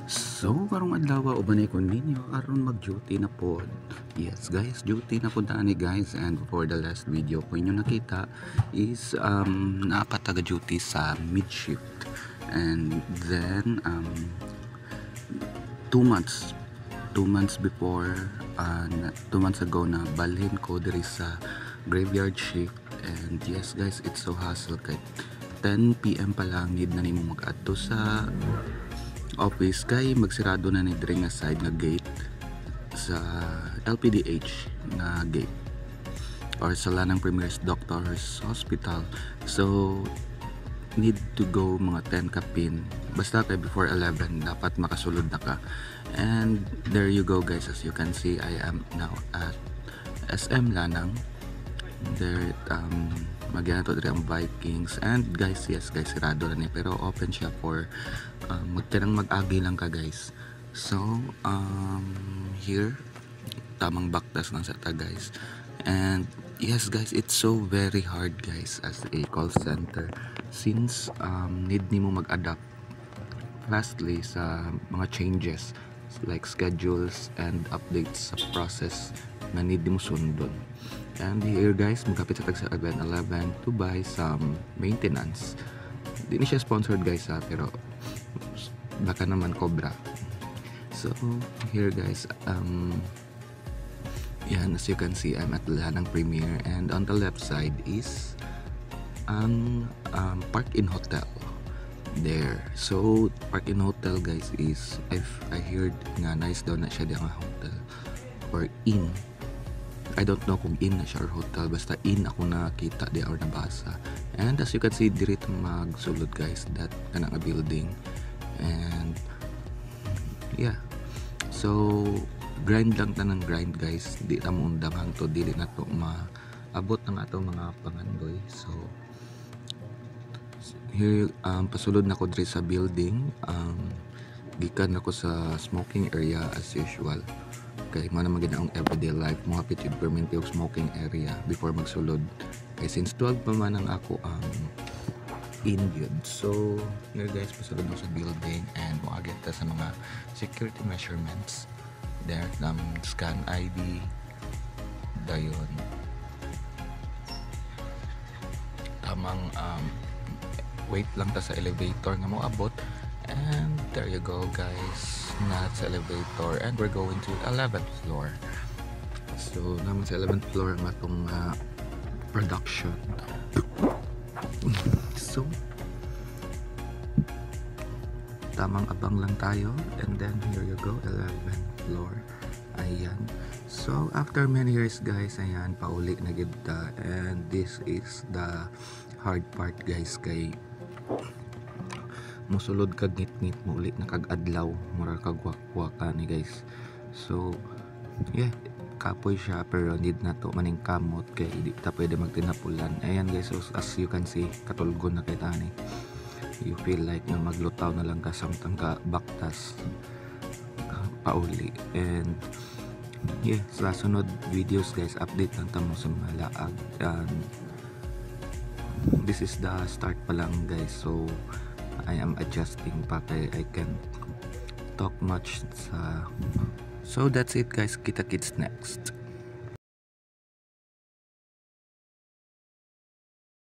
So karong adlaw uban ko ninyo aron mag-duty na pod. Yes guys, duty na pod ani guys, and for the last video ko inyo nakita is napataga duty sa mid shift, and then 2 months before 2 months ago na balhin ko diri sa graveyard shift. And yes guys, it's so hassle kay 10 PM pa lang need na nimo mag-adto sa office kay magsirado na ni diri nga side nga gate sa LPDH nga gate or sa Lanang Premier's Doctors Hospital. So need to go mga 10 kapin basta kay before 11 dapat makasulod na ka. And there you go guys, as you can see I am now at SM Lanang. There magyan to diri ang Vikings, and guys, yes guys, sirado na ni pero open siya for magtirang mag-agi lang ka guys. So here tamang baktas lang sa ta guys. And yes guys, it's so very hard guys as a call center since need nimo mag-adapt fastly sa mga changes like schedules and updates sa process na need mo sundon. And here guys, magkapit sa tag sa 11 to buy some maintenance. Di ni siya sponsored guys pero baka naman cobra. So here guys, yan, as you can see I'm at Lanang Premier, and on the left side is Park Inn Hotel there. So Park Inn Hotel guys is I heard nga nice daw na siya di nga hotel or inn. I don't know kung inn na siya or hotel, basta inn ako nakita di or nabasa. And as you can see diri magsulod guys, that kana nga building. And yeah, so grind lang ta ng grind guys, di ta mo undang hangtod dili na to maabot ng ato mga pangandoy. So here pasulod na ko diri sa building, gikan ako sa smoking area as usual kay mo na maginaong everyday life mo hapit yung permanent yung smoking area before magsulod kay since 12 pa man ang ako in yun. So here guys, pasulod na sa building and mo agad ta sa mga security measurements there, scan ID dayon tamang wait lang ta sa elevator nga mo abot. And there you go guys, not sa elevator, and we're going to 11th floor. So naman sa 11th floor ang atong production. So tamang abang lang tayo, and then here you go, 11th floor. Ayan. So after many years guys, ayan, pauli na gid ta, and this is the hard part guys kay musulod kag ngit-ngit mo ulit na kag adlaw mura kag wak-waka ni guys. So yeah, kapoy siya pero need na to maning kamot kay di ta pwede magtinapulan. Ayan guys, so as you can see katulgon na kay tani, you feel like nga maglutaw na lang ka samtang ka baktas pauli. And yeah, sa sunod videos guys, update lang tamo sa mga laag. And this is the start pa lang guys, so I am adjusting pa kay I can talk much sa. So that's it guys, kita kits next.